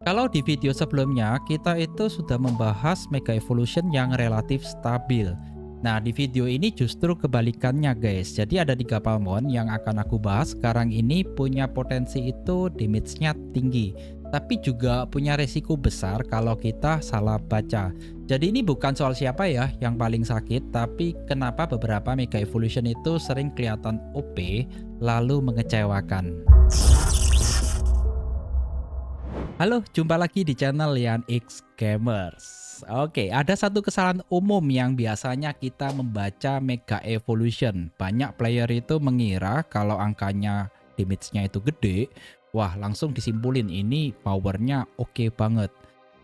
Kalau di video sebelumnya kita itu sudah membahas Mega Evolution yang relatif stabil. Nah, di video ini justru kebalikannya guys. Jadi ada 3 Palmon yang akan aku bahas sekarang ini punya potensi itu damage-nya tinggi, tapi juga punya resiko besar kalau kita salah baca. Jadi ini bukan soal siapa ya yang paling sakit, tapi kenapa beberapa Mega Evolution itu sering kelihatan OP lalu mengecewakan. Halo, jumpa lagi di channel Lian X Gamers. Oke, ada satu kesalahan umum yang biasanya kita membaca Mega Evolution. Banyak player itu mengira kalau angkanya damage-nya itu gede, wah langsung disimpulin ini powernya oke banget.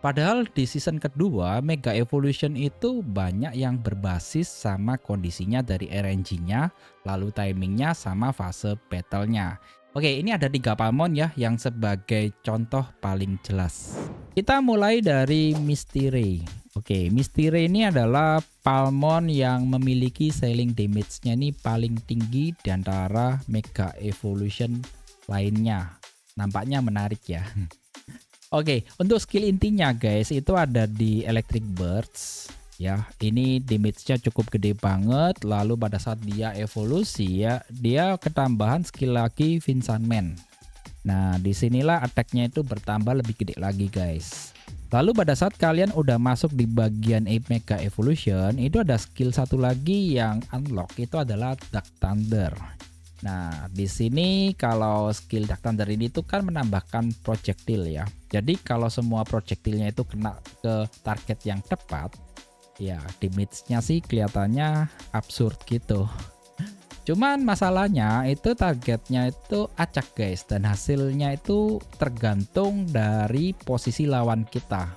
Padahal di season kedua Mega Evolution itu banyak yang berbasis sama kondisinya dari RNG-nya, lalu timingnya sama fase battle-nya. Oke, ini ada 3 Palmon ya yang sebagai contoh paling jelas. Kita mulai dari Mystery. Oke, Mystery ini adalah Palmon yang memiliki ceiling damage-nya ini paling tinggi di antara Mega Evolution lainnya. Nampaknya menarik ya. Oke, untuk skill intinya guys itu ada di Electric Burst. Ya, ini damage-nya cukup gede banget. Lalu pada saat dia evolusi ya, dia ketambahan skill lagi Vincent Man. Nah, disinilah attack-nya itu bertambah lebih gede lagi guys. Lalu pada saat kalian udah masuk di bagian Mega Evolution, itu ada skill satu lagi yang unlock, itu adalah Dark Thunder. Nah, di sini kalau skill Dark Thunder ini tuh kan menambahkan projectile ya. Jadi kalau semua projectile-nya itu kena ke target yang tepat, ya damage-nya sih kelihatannya absurd gitu. Cuman masalahnya itu targetnya itu acak guys, dan hasilnya itu tergantung dari posisi lawan kita.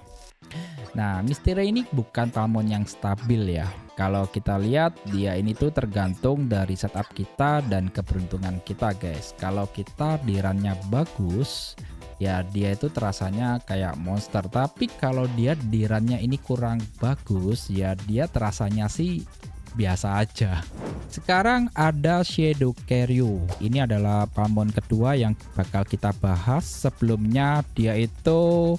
Nah, Mystery ini bukan Palmon yang stabil ya. Kalau kita lihat dia ini tuh tergantung dari setup kita dan keberuntungan kita guys. Kalau kita di run-nya bagus, ya dia itu terasanya kayak monster. Tapi kalau dia di run-nya ini kurang bagus, ya dia terasanya sih biasa aja. Sekarang ada Shadow Caryu. Ini adalah Palmon kedua yang bakal kita bahas. Sebelumnya dia itu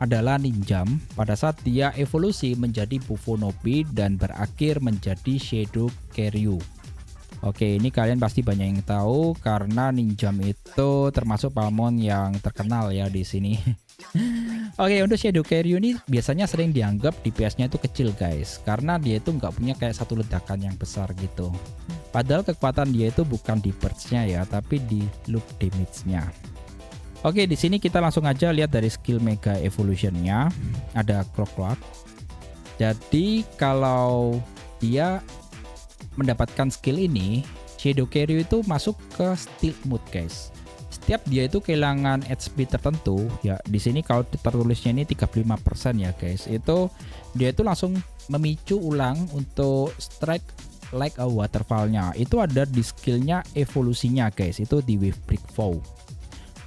adalah Ninjam pada saat dia evolusi menjadi Buffoonobi dan berakhir menjadi Shadow Caryu. Oke, ini kalian pasti banyak yang tahu karena Ninjam itu termasuk Palmon yang terkenal ya di sini. Oke, untuk Shadow Caryu ini biasanya sering dianggap DPS-nya itu kecil guys, karena dia itu nggak punya kayak satu ledakan yang besar gitu. Padahal kekuatan dia itu bukan di burst-nya ya, tapi di loop damage-nya. Oke, di sini kita langsung aja lihat dari skill Mega Evolution-nya. Ada Clockwork. Jadi kalau dia mendapatkan skill ini, Shadow Caryu itu masuk ke Stealth mode guys. Setiap dia itu kehilangan HP tertentu, ya di sini kalau tertulisnya ini 35% ya guys. Itu dia itu langsung memicu ulang untuk strike like a waterfall-nya. Itu ada di skillnya evolusinya guys. Itu di Wave Break Vow.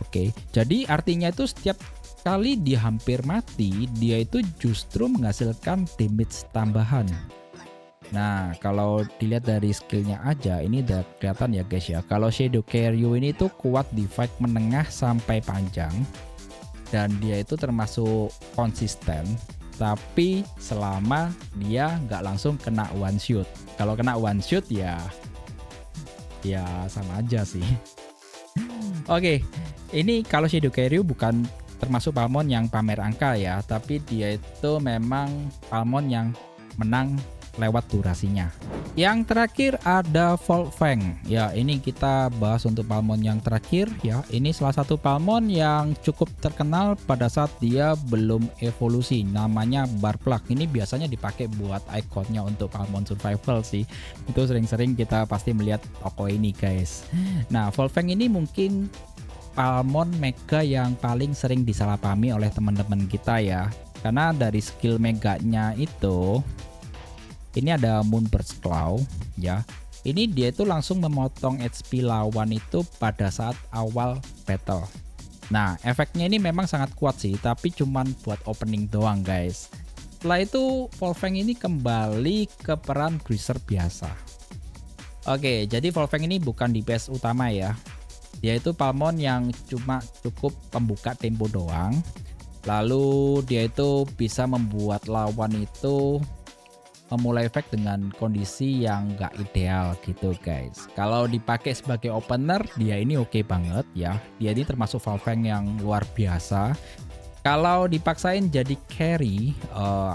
Oke, jadi artinya itu setiap kali dia hampir mati, dia itu justru menghasilkan damage tambahan. Nah, kalau dilihat dari skillnya aja, ini udah kelihatan ya guys ya. Kalau Shadow Caryu ini tuh kuat di fight menengah sampai panjang, dan dia itu termasuk konsisten. Tapi selama dia nggak langsung kena one shot. Kalau kena one shot ya sama aja sih. Oke, ini kalau Shadow Caryu bukan termasuk Palmon yang pamer angka ya, tapi dia itu memang Palmon yang menang lewat durasinya. Yang terakhir ada Volfang. Ya, ini kita bahas untuk Palmon yang terakhir ya. Ini salah satu Palmon yang cukup terkenal pada saat dia belum evolusi. Namanya Barplug. Ini biasanya dipakai buat ikonnya untuk Palmon survival sih. Itu sering-sering kita pasti melihat toko ini guys. Nah, Volfang ini mungkin Palmon Mega yang paling sering disalahpahami oleh teman-teman kita ya. Karena dari skill meganya itu, ini ada Moonburst Claw ya. Ini dia itu langsung memotong HP lawan itu pada saat awal battle. Nah, efeknya ini memang sangat kuat sih, tapi cuman buat opening doang guys. Setelah itu Volfang ini kembali ke peran Greaser biasa. Oke, jadi Volfang ini bukan DPS utama ya. Dia itu Palmon yang cuma cukup pembuka tempo doang. Lalu dia itu bisa membuat lawan itu memulai fight dengan kondisi yang nggak ideal gitu guys. Kalau dipakai sebagai opener, dia ini oke banget ya. Dia ini termasuk Valfang yang luar biasa. Kalau dipaksain jadi carry,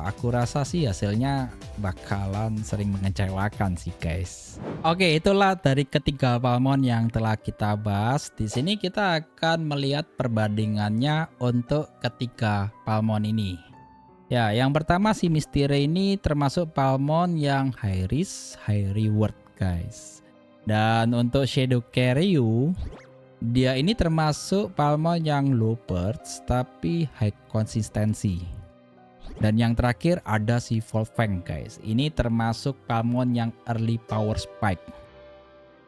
aku rasa sih hasilnya bakalan sering mengecewakan sih guys. Oke, itulah dari ketiga Palmon yang telah kita bahas. Di sini kita akan melihat perbandingannya untuk ketiga Palmon ini. Ya, yang pertama si Mystire ini termasuk Palmon yang high risk, high reward guys. Dan untuk Shadow Carryu, dia ini termasuk Palmon yang low perch tapi high konsistensi. Dan yang terakhir ada si Volfang guys. Ini termasuk Palmon yang early power spike.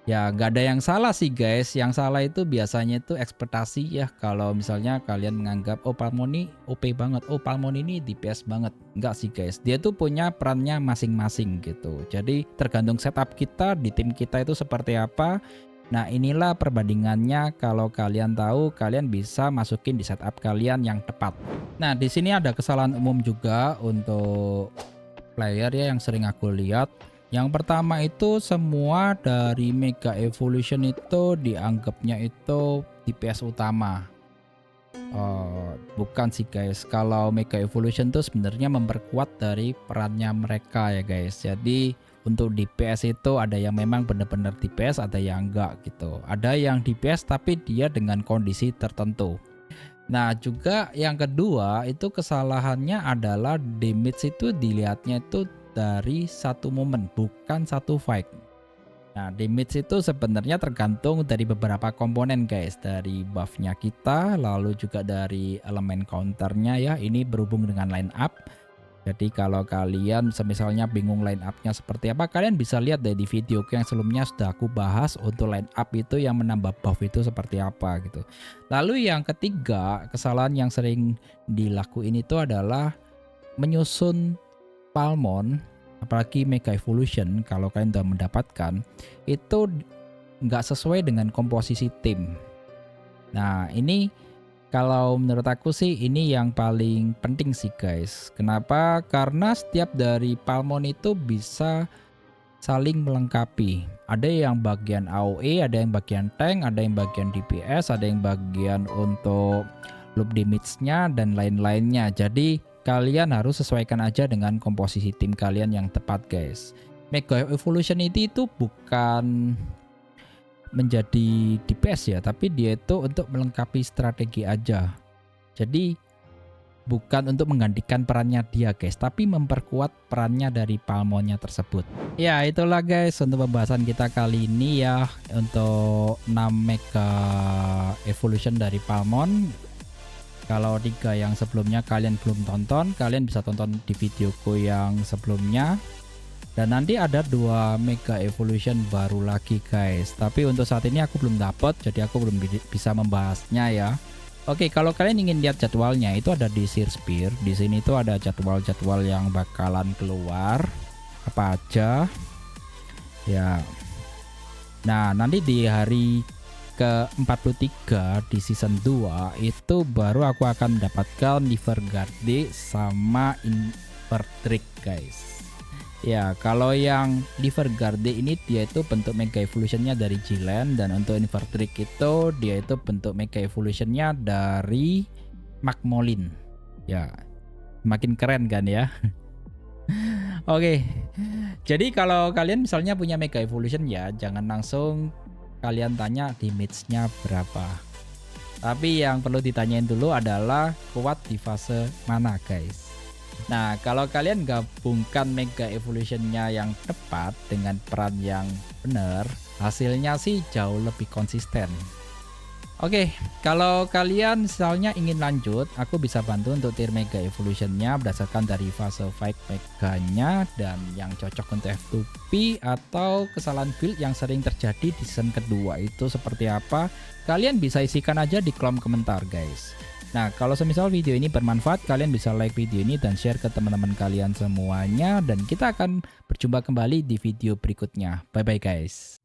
Ya nggak ada yang salah sih guys. Yang salah itu biasanya itu ekspektasi ya. Kalau misalnya kalian menganggap oh Palmon ini OP banget, oh Palmon ini DPS banget. Enggak sih guys. Dia tuh punya perannya masing-masing gitu. Jadi tergantung setup kita di tim kita itu seperti apa. Nah inilah perbandingannya, kalau kalian tahu kalian bisa masukin di setup kalian yang tepat. Nah di sini ada kesalahan umum juga untuk player ya yang sering aku lihat. Yang pertama itu semua dari Mega Evolution itu dianggapnya itu DPS utama. Bukan sih guys, kalau Mega Evolution tuh sebenarnya memperkuat dari perannya mereka ya guys. Jadi untuk DPS itu ada yang memang benar-benar DPS, ada yang enggak gitu. Ada yang DPS tapi dia dengan kondisi tertentu. Nah juga yang kedua itu kesalahannya adalah damage itu dilihatnya itu dari satu momen, bukan satu fight. Nah damage itu sebenarnya tergantung dari beberapa komponen guys. Dari buffnya kita, lalu juga dari elemen counternya ya. Ini berhubung dengan line up. Jadi kalau kalian misalnya bingung line up-nya seperti apa, kalian bisa lihat deh di videoku yang sebelumnya sudah aku bahas untuk line up itu yang menambah buff itu seperti apa gitu. Lalu yang ketiga, kesalahan yang sering dilakuin itu adalah menyusun Palmon, apalagi Mega Evolution kalau kalian sudah mendapatkan, itu nggak sesuai dengan komposisi tim. Nah ini kalau menurut aku sih ini yang paling penting sih guys. Kenapa? Karena setiap dari Palmon itu bisa saling melengkapi. Ada yang bagian AOE, ada yang bagian tank, ada yang bagian DPS, ada yang bagian untuk loop damage-nya dan lain-lainnya. Jadi kalian harus sesuaikan aja dengan komposisi tim kalian yang tepat guys. Mega Evolution itu bukan menjadi DPS ya, tapi dia itu untuk melengkapi strategi aja. Jadi bukan untuk menggantikan perannya dia guys, tapi memperkuat perannya dari Palmonnya tersebut. Ya itulah guys untuk pembahasan kita kali ini ya, untuk 6 Mega Evolution dari Palmon. Kalau 3 yang sebelumnya kalian belum tonton, kalian bisa tonton di videoku yang sebelumnya. Dan nanti ada 2 Mega Evolution baru lagi guys. Tapi untuk saat ini aku belum dapat, jadi aku belum bisa membahasnya ya. Oke, kalau kalian ingin lihat jadwalnya itu ada di Searspear. Di sini tuh ada jadwal-jadwal yang bakalan keluar apa aja. Ya. Nah, nanti di hari ke-43 di season 2 itu baru aku akan mendapatkan Livergarde sama Invertrick guys. Ya, kalau yang Livergarde ini dia itu bentuk Mega Evolutionnya dari G-Land, dan untuk Invertrick itu dia itu bentuk Mega Evolutionnya dari Magmolin. Ya, makin keren kan ya. Oke, jadi kalau kalian misalnya punya Mega Evolution ya, jangan langsung kalian tanya damage-nya berapa. Tapi yang perlu ditanyain dulu adalah kuat di fase mana guys. Nah kalau kalian gabungkan Mega Evolution-nya yang tepat dengan peran yang benar, hasilnya sih jauh lebih konsisten. Oke, kalau kalian misalnya ingin lanjut, aku bisa bantu untuk tier Mega Evolution-nya berdasarkan dari fase fight Meganya dan yang cocok untuk F2P atau kesalahan build yang sering terjadi di season kedua itu seperti apa. Kalian bisa isikan aja di kolom komentar guys. Nah, kalau semisal video ini bermanfaat, kalian bisa like video ini dan share ke teman-teman kalian semuanya. Dan kita akan berjumpa kembali di video berikutnya. Bye-bye guys.